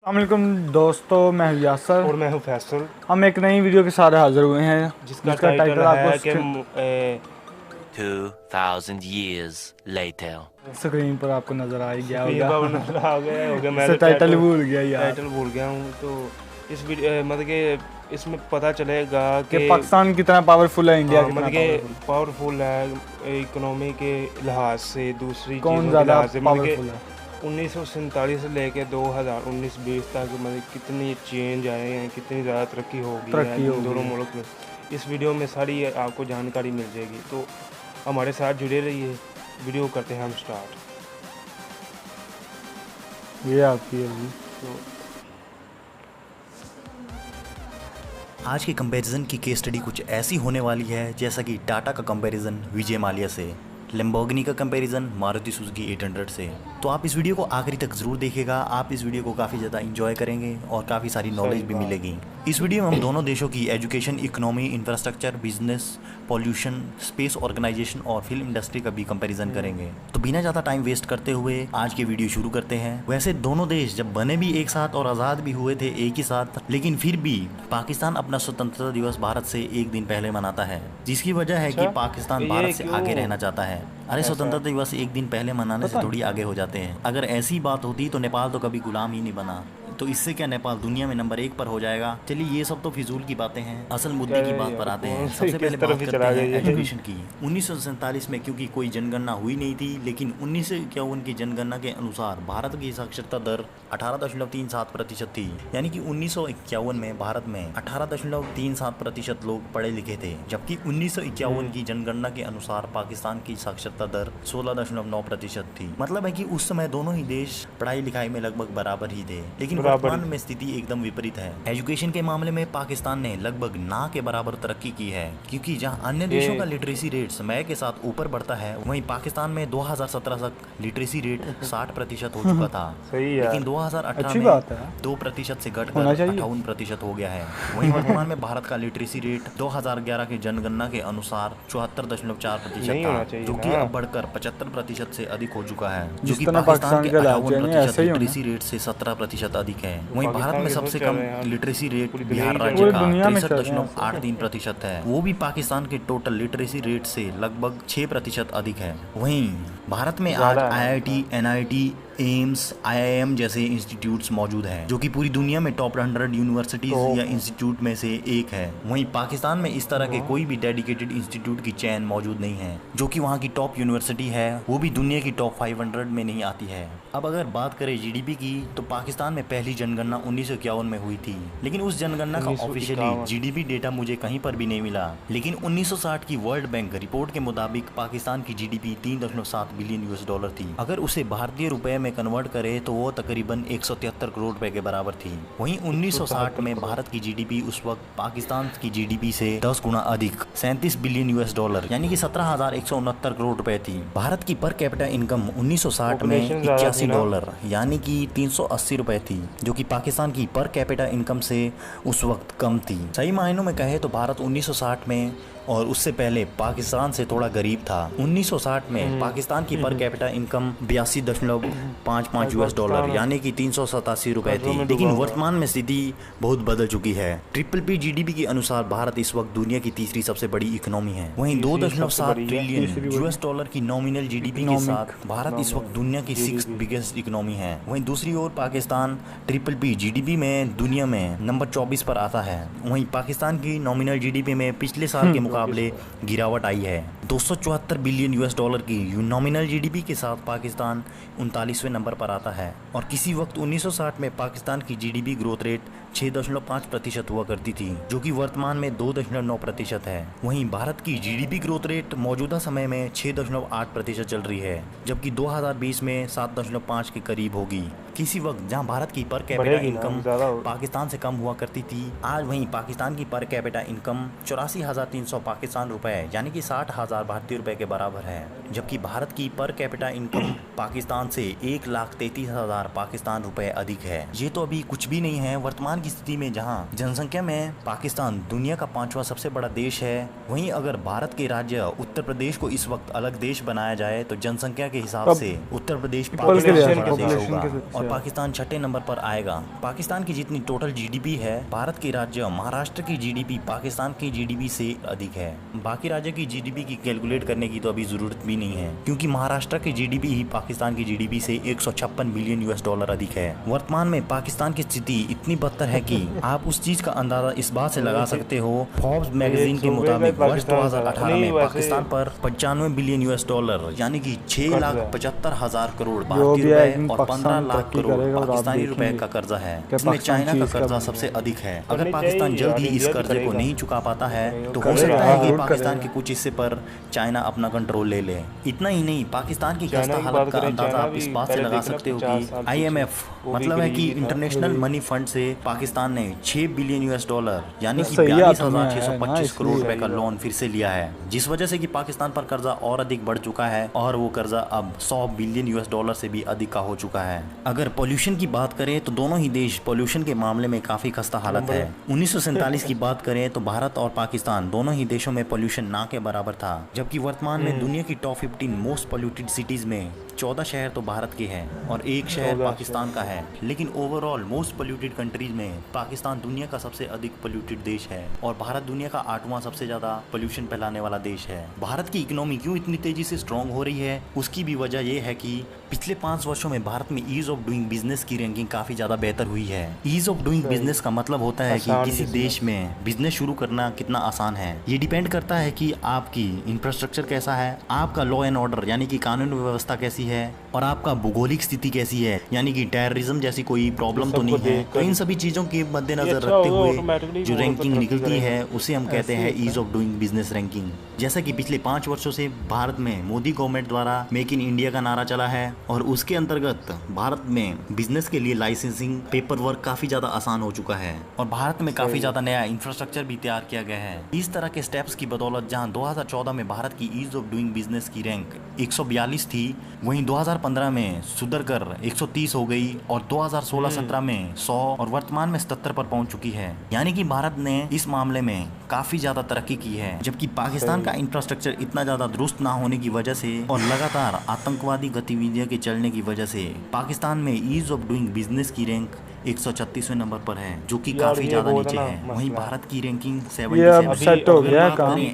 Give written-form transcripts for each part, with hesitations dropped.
अस्सलामुअलैकुम दोस्तों, मैं हूं यासर और मैं हूं फैसल। हम एक नई वीडियो के साथ हाजिर हुए हैं जिसका टाइटल है कि 2000 years later। स्क्रीन पर आपको नजर आ ही गया स्क्रीन होगा। पर नजर आ गया होगा। मैं इससे तो टाइटल भूल गया यार। टाइटल भूल गया हूं। तो इस वीडियो मतलब कि इसमें पता चलेगा कि पाकिस्तान कितना पावरफुल है, इंडिया कितना मतलब कि पावरफुल है इकोनॉमी के लिहाज से, दूसरी कौन चीज़ों के ज़्यादा लिहाज से। मतलब पावरफुल है? 1947 से लेके 2019-20 तक मतलब कितनी चेंज आए हैं, कितनी ज़्यादा तरक्की होगी है इन दोनों मुल्क में। इस वीडियो में सारी आपको जानकारी मिल जाएगी, तो हमारे साथ जुड़े रहिए। वीडियो करते हैं हम स्टार्ट। ये आपकी है जी। तो आज के कंपैरिजन की केस स्टडी कुछ ऐसी होने वाली है जैसा कि टाटा का कंपैरिजन विजय माल्या से, लैम्बोर्गिनी का कंपैरिजन मारुति सुजुकी 800 से। तो आप इस वीडियो को आखिरी तक ज़रूर देखिएगा। आप इस वीडियो को काफ़ी ज़्यादा इंजॉय करेंगे और काफ़ी सारी नॉलेज भी मिलेगी। इस वीडियो में हम दोनों देशों की education, economy, infrastructure, business, pollution, space organisation और फिल्म इंडस्ट्री का भी कंपैरिजन करेंगे। तो बिना ज़्यादा टाइम वेस्ट करते हुए आज के वीडियो शुरू करते हैं। वैसे दोनों देश जब बने भी एक साथ और आज़ाद भी हुए थे एक ही साथ, लेकिन फिर भी पाकिस्तान अपना स्वतंत्रता दिवस भारत से एक दिन पहले मनाता है, जिसकी वजह है कि पाकिस्तान भारत से आगे रहना चाहता है। अरे स्वतंत्रता दिवस एक दिन पहले मनाने से थोड़ी आगे हो जाते हैं। अगर ऐसी बात होती तो नेपाल तो कभी गुलाम ही नहीं बना, तो इससे क्या नेपाल दुनिया में नंबर 1 पर हो जाएगा। चलिए ये सब तो फिजूल की बातें हैं, असल मुद्दे की बात पर आते हैं। सबसे पहले बात करते हैं एजुकेशन की। 1947 में क्योंकि कोई जनगणना हुई नहीं थी, लेकिन 1951 की जनगणना के अनुसार भारत की साक्षरता दर 18.37% थी। यानी कि 1951 में भारत में 18.37% लोग पढ़े लिखे थे, जबकि 1951 की जनगणना के अनुसार पाकिस्तान की साक्षरता दर 16.9% थी। मतलब है कि उस समय दोनों ही देश पढ़ाई लिखाई में लगभग बराबर ही थे, लेकिन वर्तमान में स्थिति एकदम विपरीत है। एजुकेशन के मामले में पाकिस्तान ने लगभग ना के बराबर तरक्की की है, क्योंकि जहां अन्य देशों का लिटरेसी रेट समय के साथ ऊपर बढ़ता है, वहीं पाकिस्तान में 2017 तक लिटरेसी रेट 60% हो चुका था। लेकिन 2018 में 2% से घटकर 58% हो गया है। वहीं वर्तमान में भारत का लिटरेसी रेट 2011 की जनगणना के अनुसार 74.4% था, जो कि अब बढ़कर 75% से अधिक हो चुका है, जो कि पाकिस्तान के 58% लिटरेसी रेट से 17% अधिक है। वहीं भारत में सबसे कम लिटरेसी रेट बिहार राज्य का 63.83% है, वो भी पाकिस्तान के टोटल लिटरेसी रेट से लगभग 6% अधिक है। वहीं भारत में आज IIT, NIT, एम्स, IIM जैसे इंस्टीट्यूट्स मौजूद हैं, जो कि पूरी दुनिया में टॉप 100 यूनिवर्सिटीज या इंस्टीट्यूट में से एक है। वहीं पाकिस्तान में इस तरह के कोई भी डेडिकेटेड इंस्टीट्यूट की चेन मौजूद नहीं है, जो कि वहाँ की टॉप यूनिवर्सिटी है, वो भी दुनिया की टॉप 500 में नहीं आती है। अब अगर बात करें GDP की, तो पाकिस्तान में पहली जनगणना 1951 में हुई थी, लेकिन उस जनगणना का ऑफिशियली GDP डेटा मुझे कहीं पर भी नहीं मिला। लेकिन 1960 की वर्ल्ड बैंक रिपोर्ट के मुताबिक पाकिस्तान की GDP 3.7 बिलियन US$ थी। अगर उसे भारतीय रुपए में कन्वर्ट करे तो वो तकरीबन 173 करोड़ रुपए के बराबर थी। वहीं 1960 में भारत की GDP उस वक्त पाकिस्तान की GDP से 10 गुना अधिक 37 बिलियन US$, यानी कि 17,169 करोड़ रुपए थी। भारत की पर कैपिटा इनकम 1960 में $81 यानी कि 380 रुपए थी, जो कि पाकिस्तान की पर कैपिटा इनकम से उस वक्त कम थी। सही मायनों में कहे तो भारत 1960 में और उससे पहले पाकिस्तान से थोड़ा गरीब था। 1960 में पाकिस्तान की पर कैपिटा इनकम 82.55 US$, यानी कि 387 रुपए थी, लेकिन वर्तमान में स्थिति बहुत बदल चुकी है। PPP GDP के अनुसार भारत इस वक्त दुनिया की तीसरी सबसे बड़ी इकोनॉमी है। वहीं 2.7 ट्रिलियन US$ की नॉमिनल GDP के साथ भारत इस वक्त दुनिया की 6th बिगेस्ट इकोनॉमी है। वहीं दूसरी ओर पाकिस्तान PPP GDP में दुनिया में नंबर 24 पर आता है। वहीं पाकिस्तान की नॉमिनल GDP में पिछले साल के मुकाबले गिरावट आई है। 274 बिलियन US$ की नॉमिनल GDP के साथ पाकिस्तान 39वें नंबर पर आता है। और किसी वक्त 1960 में पाकिस्तान की GDP ग्रोथ रेट 6.5% हुआ करती थी, जो कि वर्तमान में 2.9% है। वहीं भारत की GDP ग्रोथ रेट मौजूदा समय में 6.8% चल रही है, जबकि 2020 में 7.5 के करीब होगी। किसी वक्त जहां भारत की पर कैपिटा इनकम पाकिस्तान से कम हुआ करती थी, आज वहीं पाकिस्तान की पर कैपिटा इनकम 84,300 पाकिस्तान रुपए यानी कि 60,000 भारतीय रुपए के बराबर है, जबकि भारत की पर कैपिटा इनकम पाकिस्तान से 1,33,000 पाकिस्तान रुपए अधिक है। ये तो अभी कुछ भी नहीं है वर्तमान की स्थिति में, जहां जनसंख्या में पाकिस्तान दुनिया का 5वां सबसे बड़ा देश है। वहीं अगर भारत के राज्य उत्तर प्रदेश को इस वक्त अलग देश बनाया जाए तो जनसंख्या के हिसाब से उत्तर प्रदेश पाकिस्तान का बड़ा देश होगा और पाकिस्तान छठे नंबर पर आएगा। पाकिस्तान की जितनी टोटल जीडीपी है, भारत के राज्य महाराष्ट्र की जीडीपी पाकिस्तान की जीडीपी से अधिक है। बाकी राज्य की जीडीपी की कैलकुलेट करने की तो अभी जरूरत भी नहीं है, क्योंकि महाराष्ट्र की जीडीपी ही पाकिस्तान की जीडीपी से 156 बिलियन US डॉलर अधिक है। वर्तमान में पाकिस्तान की स्थिति इतनी बदतर है कि आप उस चीज का अंदाजा इस बात से लगा सकते हो। फोर्ब्स मैगजीन के मुताबिक वर्ष 2018 में पाकिस्तान पर 95 बिलियन US डॉलर यानी कि 6,75,000 करोड़ भारतीय रुपए और 15 लाख करोड़ पाकिस्तानी रुपए का कर्जा है। इसमें चाइना का कर्जा सबसे अधिक है। अगर पाकिस्तान जल्द ही इस कर्जे को नहीं चुका पाता है तो हो सकता है कि पाकिस्तान के कुछ हिस्से पर चाइना अपना कंट्रोल ले ले। इतना ही नहीं, पाकिस्तान की खस्ता हालत का अंदाजा आप इस बात से लगा सकते हो कि IMF मतलब है कि इंटरनेशनल मनी फंड से पाकिस्तान ने 6 बिलियन US डॉलर यानी कि 42,625 करोड़ रुपए का लोन फिर से लिया है, जिस वजह से कि पाकिस्तान पर कर्जा और अधिक बढ़ चुका है और वो कर्जा अब 100 बिलियन US डॉलर से भी अधिक का हो चुका है। अगर पोल्यूशन की बात करें तो दोनों ही देश पोल्यूशन के मामले में काफी खस्ता हालत है। 1947 की बात करें तो भारत और पाकिस्तान दोनों ही देशों में पोल्यूशन ना के बराबर था, जबकि वर्तमान में दुनिया की टॉप 15 मोस्ट पोल्यूटेड सिटीज में 14 शहर तो भारत के हैं और 1 शहर पाकिस्तान का है। लेकिन ओवरऑल मोस्ट पोल्यूटेड कंट्रीज में पाकिस्तान दुनिया का सबसे अधिक पोल्यूटेड देश है और भारत दुनिया का 8वां सबसे ज्यादा पोल्यूशन फैलाने वाला देश है। भारत की इकोनॉमी क्यों इतनी तेजी से स्ट्रांग हो रही है, उसकी भी वजह यह है कि पिछले 5 वर्षों में भारत में ईज ऑफ डूइंग बिजनेस की रैंकिंग काफी ज्यादा बेहतर हुई है। ईज ऑफ डूइंग बिजनेस का मतलब होता है कि किसी देश में बिजनेस शुरू करना कितना आसान है। ये डिपेंड करता है कि आपकी इंफ्रास्ट्रक्चर कैसा है, आपका लॉ एंड ऑर्डर यानी कि कानून व्यवस्था कैसी है और आपका भौगोलिक स्थिति कैसी है, यानी कि टेररिज्म जैसी कोई प्रॉब्लम तो नहीं है। तो इन सभी चीजों के मद्देनजर रखते हुए जो रैंकिंग निकलती है उसे हम कहते हैं ease of doing business ranking. जैसा कि पिछले 5 वर्षों से भारत में मोदी गवर्नमेंट द्वारा मेक इन इंडिया का नारा चला है और उसके अंतर्गत भारत में बिजनेस के लिए लाइसेंसिंग पेपर वर्क काफी ज्यादा आसान हो चुका है और भारत में काफी ज्यादा नया इंफ्रास्ट्रक्चर भी तैयार किया गया है। इस तरह के स्टेप्स की बदौलत जहां 2014 में भारत की ईज ऑफ डूइंग बिजनेस की रैंक 142 थी, वहीं 2015 में सुधर कर 130 हो गई और 2016-17 में 100 और वर्तमान में 77 पर पहुंच चुकी है। यानी कि भारत ने इस मामले में काफी ज्यादा तरक्की की है, जबकि पाकिस्तान का इंफ्रास्ट्रक्चर इतना ज्यादा दुरुस्त ना होने की वजह से और लगातार आतंकवादी गतिविधियों के चलने की वजह से पाकिस्तान में ईज ऑफ डूइंग बिजनेस की रैंक 136वें नंबर पर है, जो कि काफी ज्यादा नीचे है। वहीं भारत की रैंकिंग 77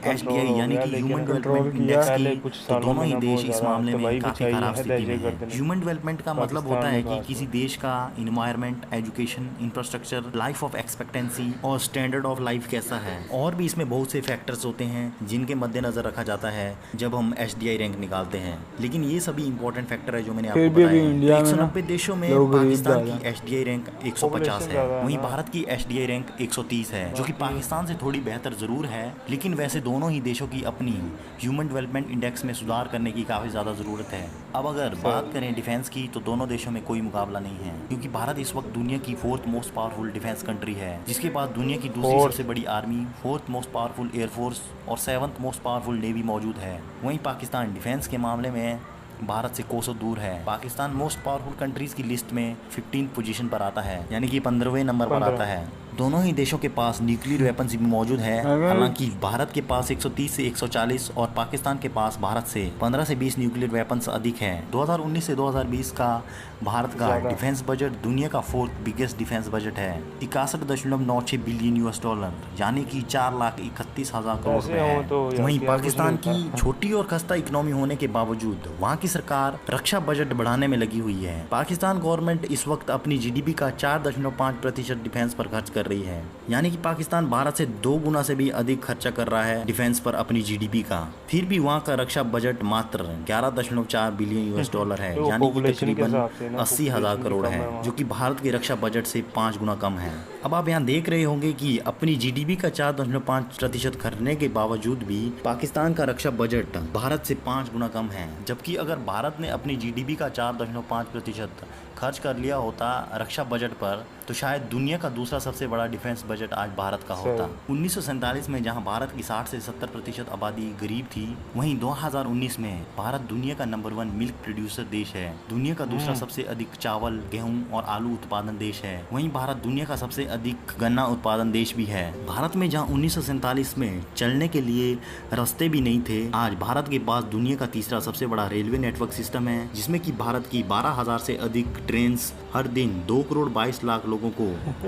HDI यानी कि ह्यूमन डेवलपमेंट इंडेक्स की, तो दोनों ही देश इस मामले में काफी खराब स्थिति में है। ह्यूमन डेवलपमेंट का मतलब होता है कि किसी देश का environment, education, infrastructure, life of expectancy और स्टैंडर्ड ऑफ लाइफ कैसा है। और भी इसमें बहुत से फैक्टर्स होते हैं जिनके मद्देनजर रखा जाता है जब हम HDI रैंक निकालते हैं, लेकिन ये सभी इंपॉर्टेंट फैक्टर है जो मैंने आपको बताया। 190 देशों में पाकिस्तान की HDI रैंक 150 है, वहीं भारत की HDI रैंक 130 है, जो कि पाकिस्तान से थोड़ी बेहतर जरूर है, लेकिन वैसे दोनों ही देशों की अपनी ह्यूमन डेवलपमेंट इंडेक्स में सुधार करने की काफी ज्यादा जरूरत है। अब अगर बात करें डिफेंस की तो दोनों देशों में कोई मुकाबला नहीं है, क्योंकि भारत इस वक्त दुनिया की 4th most powerful defence country है, जिसके बाद दुनिया की दूसरी सबसे बड़ी army, 4th most powerful air force और 7th मोस्ट पावरफुल नेवी मौजूद है। वहीं पाकिस्तान डिफेंस के मामले में भारत से कोसों दूर है। पाकिस्तान मोस्ट पावरफुल कंट्रीज की लिस्ट में 15th पोजीशन पर आता है, यानी कि 15वें नंबर पर आता है। दोनों ही देशों के पास न्यूक्लियर वेपन्स भी मौजूद है, हालांकि भारत के पास 130 से 140 और पाकिस्तान के पास भारत से 15 से 20 न्यूक्लियर वेपन्स अधिक है। 2019 से 2020 का भारत का डिफेंस बजट दुनिया का 4th बिगेस्ट डिफेंस बजट है, 61.96 बिलियन US डॉलर, यानी कि 4,31,000 करोड़ रुपए है। वहीं पाकिस्तान की छोटी और खस्ता इकोनॉमी होने के बावजूद वहाँ की सरकार रक्षा बजट बढ़ाने में लगी हुई है। पाकिस्तान गवर्नमेंट इस वक्त अपनी GDP का 4.5% डिफेंस पर खर्च कर रही है, यानी कि पाकिस्तान भारत से 2 गुना से भी अधिक खर्चा कर रहा है डिफेंस पर अपनी GDP का। फिर भी वहाँ का रक्षा बजट मात्र 11.4 बिलियन US डॉलर है, यानी कि तकरीबन 80,000 करोड़ है, जो कि भारत के रक्षा बजट से 5 गुना कम है। अब आप यहाँ देख रहे होंगे कि अपनी GDP का 4.5% खर्चने के बावजूद भी पाकिस्तान का रक्षा बजट भारत से 5 गुना कम है, जबकि अगर भारत ने अपनी GDP का 4.5% खर्च कर लिया होता रक्षा बजट पर तो शायद दुनिया का दूसरा सबसे बड़ा डिफेंस बजट आज भारत का होता। 1947 में जहां भारत की 60 से 70% आबादी गरीब थी, वहीं 2019 में भारत दुनिया का नंबर 1 मिल्क प्रोड्यूसर देश है, दुनिया का दूसरा सबसे अधिक चावल, गेहूं और आलू उत्पादन देश है। वहीं भारत दुनिया का सबसे अधिक गन्ना उत्पादन देश भी है। भारत में जहां 1947 में चलने के लिए रास्ते भी नहीं थे, आज भारत के पास दुनिया का तीसरा सबसे बड़ा रेलवे नेटवर्क सिस्टम है, जिसमें कि भारत की 12,000 से अधिक ट्रेन हर दिन 2 करोड़ 22 लाख लोगों को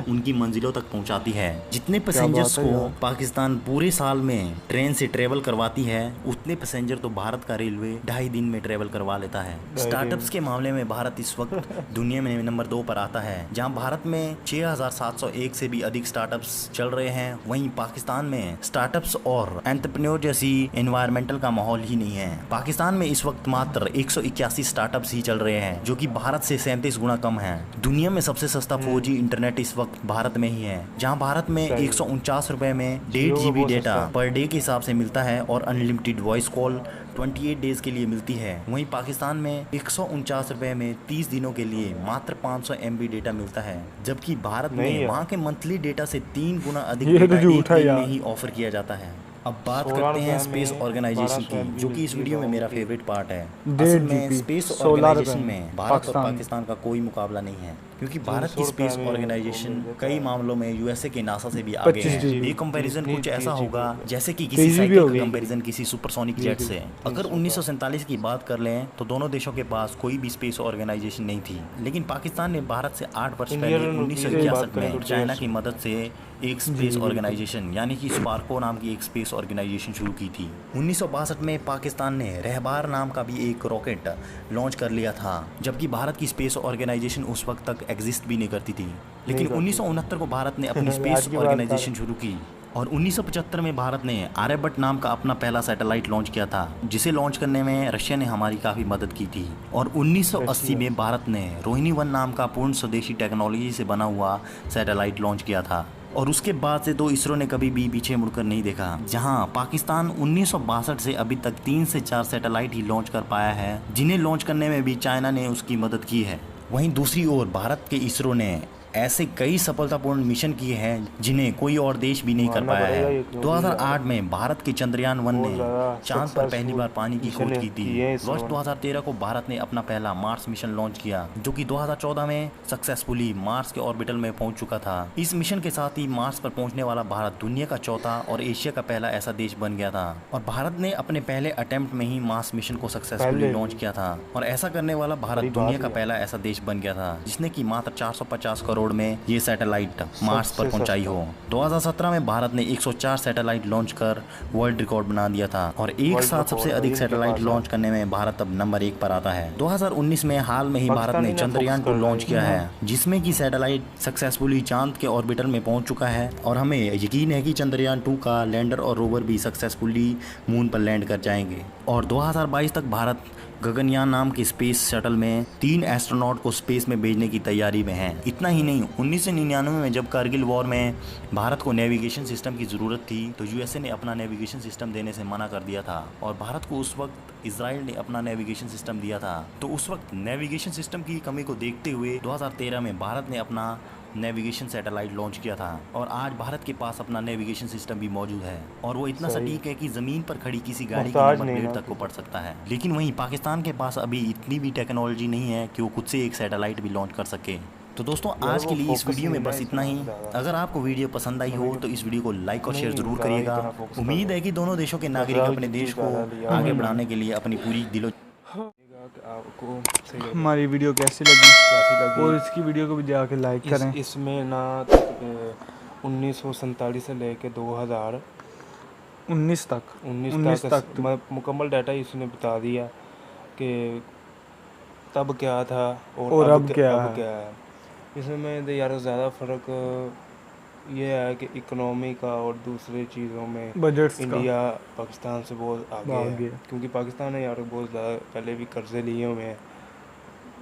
उनकी मंजिलों तक पहुंचाती है। जितने पैसेंजर्स को पाकिस्तान पूरे साल में ट्रेन से ट्रेवल करवाती है, उतने पैसेंजर तो भारत का रेलवे 2.5 दिन में ट्रेवल करवा लेता है। स्टार्टअप्स के मामले में भारत इस वक्त दुनिया में नंबर 2 पर आता है, जहां भारत में 6,701 से भी अधिक स्टार्टअप्स चल रहे हैं। वहीं पाकिस्तान में स्टार्टअप्स और एंटरप्रेन्योर जैसी एनवायरमेंटल का माहौल ही नहीं है। पाकिस्तान में इस वक्त मात्र 181 स्टार्टअप्स ही चल रहे हैं, जो कि भारत से 37 गुना कम है। दुनिया में सबसे सस्ता 4G इंटरनेट इस वक्त भारत में ही है, जहां भारत में 149 रुपए में 1.5 GB डेटा पर डे के हिसाब से मिलता है और अनलिमिटेड वॉइस कॉल 28 डेज के लिए मिलती है। वहीं पाकिस्तान में 149 रुपए में 30 दिनों के लिए मात्र 500 MB डेटा मिलता है, जबकि भारत में वहाँ के मंथली डेटा से 3 गुना अधिक डेटा एक दिन में ही ऑफर किया जाता है। अब बात करते हैं स्पेस ऑर्गेनाइजेशन की, जो कि इस वीडियो में मेरा फेवरेट पार्ट है। असल में स्पेस ऑर्गेनाइजेशन में भारत और पाकिस्तान का कोई मुकाबला नहीं है, क्योंकि भारत की स्पेस ऑर्गेनाइजेशन कई मामलों में USA के नासा से भी आगे है। ये कंपैरिजन कुछ ऐसा होगा जैसे कि किसी साइकिल का कंपैरिजन किसी सुपरसोनिक जेट से। अगर 1947 की बात कर लें तो दोनों देशों के पास कोई भी स्पेस ऑर्गेनाइजेशन नहीं थी, लेकिन पाकिस्तान ने भारत से 8 वर्ष पहले 1961 में चाइना की मदद से एक स्पेस ऑर्गेनाइजेशन यानी कि स्पार्को नाम की एक स्पेस ऑर्गेनाइजेशन शुरू की थी। 1962 में पाकिस्तान ने रहबार नाम का भी एक रॉकेट लॉन्च कर लिया था, जबकि भारत की स्पेस ऑर्गेनाइजेशन उस वक्त तक एग्जिस्ट भी नहीं करती थी। लेकिन 1969 को भारत ने अपनी स्पेस ऑर्गेनाइजेशन शुरू की और 1975 में भारत ने आर्यभट्ट नाम का अपना पहला सैटेलाइट लॉन्च किया था, जिसे लॉन्च करने में रशिया ने हमारी काफ़ी मदद की थी। और 1980 में भारत ने रोहिणी 1 नाम का पूर्ण स्वदेशी टेक्नोलॉजी से बना हुआ सैटेलाइट लॉन्च किया था। और उसके बाद से तो इसरो ने कभी भी पीछे मुड़कर नहीं देखा। जहां पाकिस्तान 1962 से अभी तक 3 से 4 सैटेलाइट ही लॉन्च कर पाया है, जिन्हें लॉन्च करने में भी चाइना ने उसकी मदद की है। वहीं दूसरी ओर भारत के इसरो ने ऐसे कई सफलतापूर्ण मिशन किए हैं जिन्हें कोई और देश भी नहीं कर पाया है। 2008 में भारत के चंद्रयान 1 ने चांद पर पहली बार पानी की खोज की थी। वर्ष 2013 को भारत ने अपना पहला मार्स मिशन लॉन्च किया, जो कि 2014 में सक्सेसफुली मार्स के ऑर्बिटल में पहुंच चुका था। इस मिशन के साथ ही मार्स पर पहुंचने वाला भारत दुनिया का चौथा और एशिया का पहला ऐसा देश बन गया था। और भारत ने अपने पहले अटेम्प्ट में ही मार्स मिशन को सक्सेसफुली लॉन्च किया था। और ऐसा करने वाला भारत दुनिया का पहला ऐसा देश बन गया था जिसने की मात्र 450 करोड़ में ये सैटेलाइट मार्स पर पहुंचाई हो। 2017 में भारत ने 104 सैटेलाइट लॉन्च कर वर्ल्ड रिकॉर्ड बना दिया था और एक साथ सबसे अधिक सैटेलाइट लॉन्च करने में भारत अब नंबर 1 पर आता है। 2019 में हाल में ही भारत ने चंद्रयान को लॉन्च किया है, जिसमें की सैटेलाइट सक्सेसफुली चांद के ऑर्बिटल में पहुंच चुका है और हमें यकीन है कि चंद्रयान 2 का लैंडर और रोवर भी सक्सेसफुली मून पर लैंड कर जाएंगे। और 2022 तक भारत गगनयान नाम के स्पेस शटल में 3 एस्ट्रोनॉट को स्पेस में भेजने की तैयारी में है। इतना ही नहीं, 1999 में जब कारगिल वॉर में भारत को नेविगेशन सिस्टम की ज़रूरत थी तो USA ने अपना नेविगेशन सिस्टम देने से मना कर दिया था और भारत को उस वक्त इजराइल ने अपना नेविगेशन सिस्टम दिया था। तो उस वक्त नेविगेशन सिस्टम की कमी को देखते हुए 2013 में भारत ने अपना नेविगेशन सैटेलाइट लॉन्च किया था और आज भारत के पास अपना नेविगेशन सिस्टम भी मौजूद है और वो इतना सटीक है कि जमीन पर खड़ी किसी गाड़ी की नंबर प्लेट तक को पढ़ सकता है। लेकिन वहीं पाकिस्तान के पास अभी इतनी भी टेक्नोलॉजी नहीं है कि वो खुद से एक सैटेलाइट भी लॉन्च कर सके। तो दोस्तों आज के लिए इस वीडियो में बस इतना ही। अगर आपको वीडियो पसंद आई हो तो इस वीडियो को लाइक और शेयर जरूर करिएगा। उम्मीद है कि दोनों देशों के नागरिक अपने देश को आगे बढ़ाने के लिए अपनी पूरी दिलो आपको हमारी वीडियो कैसी लगी और इसकी वीडियो को भी जाके लाइक करें। इसमें ना 1947 से लेके 2019 तक मुकम्मल डाटा इसने बता दिया कि तब क्या था और अब क्या है। इसमें तो यार ज़्यादा फ़र्क ये है कि इकोनॉमी का और दूसरे चीज़ों में बजट्स इंडिया पाकिस्तान से बहुत आगे है, क्योंकि पाकिस्तान ने यार बहुत ज़्यादा पहले भी कर्जे लिए हुए हैं।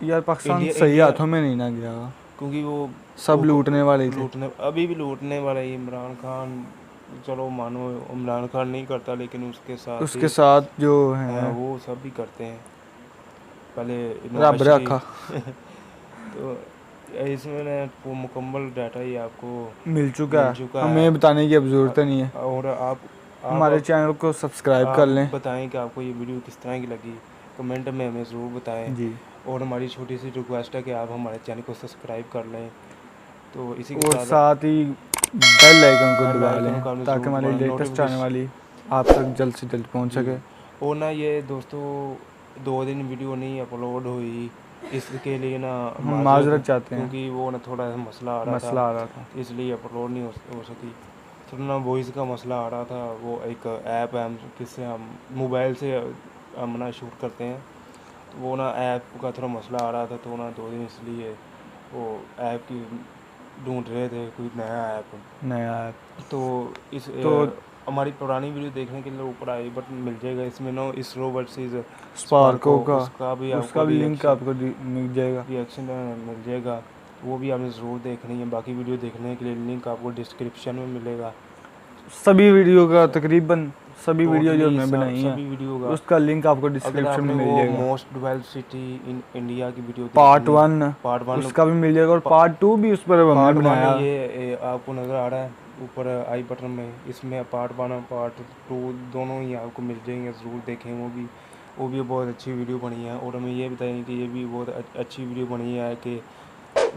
यार पाकिस्तान सही हाथों में नहीं ना गया, क्योंकि वो सब लूटने वाले थे। अभी भी लूटने वाले। इमरान खान, चलो मानो इमरान खान नहीं करता, लेकिन उसके साथ जो है वो सब भी करते हैं। पहले रब रखा तो इसमें वो मुकम्मल डाटा ही आपको मिल चुका है, हमें बताने की अब ज़रूरत नहीं है। और आप हमारे चैनल को सब्सक्राइब कर लें। बताएं कि आपको ये वीडियो किस तरह की लगी, कमेंट में हमें ज़रूर बताएं जी। और हमारी छोटी सी रिक्वेस्ट है कि आप हमारे चैनल को सब्सक्राइब कर लें। तो इसी के साथ ही बेल आइकन को दबा लें ताकि हमारी लेटेस्ट आने वाली आप तक जल्द से जल्द पहुंच सके। और ना ये दोस्तों 2 दिन वीडियो नहीं अपलोड हुई इसके लिए ना माजरत चाहते हैं क्योंकि वो ना थोड़ा सा मसला आ रहा था इसलिए अपलोड नहीं हो सकी। थोड़ा ना वॉइस का मसला आ रहा था। वो एक ऐप है जिससे हम मोबाइल से हम ना शूट करते हैं, तो वो ना ऐप का थोड़ा मसला आ रहा था, तो ना 2 दिन इसलिए वो ऐप की ढूंढ रहे थे, कोई नया ऐप। तो इस हमारी पुरानी वीडियो देखने के लिए ऊपर आई, बट मिल जाएगा इसमें नो इसरो वर्सेस स्पार्को का उसका भी लिंक आपको मिल जाएगा, रिएक्शन मिल जाएगा। वो भी आपने ज़रूर देखनी है। बाकी वीडियो देखने के लिए लिंक आपको डिस्क्रिप्शन में मिलेगा। सभी वीडियो का तकरीबन सभी वीडियो जो हमने बनाई है सभी वीडियो का उसका लिंक आपको डिस्क्रिप्शन में मिल जाएगा। Most developed city in India की वीडियो पार्ट 1 उसका भी मिल जाएगा और पार्ट 2 भी उस पर हमने बनाया। ये आपको नज़र आ रहा है ऊपर आई बटन में, इसमें पार्ट 1 और पार्ट 2 दोनों ही आपको मिल जाएंगे, ज़रूर देखें। वो भी बहुत अच्छी वीडियो बनी है। और हमें ये बताएं कि ये भी बहुत अच्छी वीडियो बनी है कि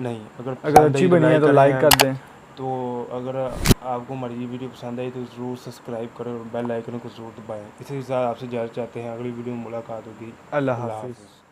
नहीं। अगर अच्छी बनी है तो लाइक कर दें। तो अगर आपको हमारी ये वीडियो पसंद आई तो ज़रूर सब्सक्राइब करें और बेल आइकन को ज़रूर दबाएं। इसी के साथ आपसे इजाज़त चाहते हैं, अगली वीडियो में मुलाकात होगी। अल्लाह हाफ़िज़।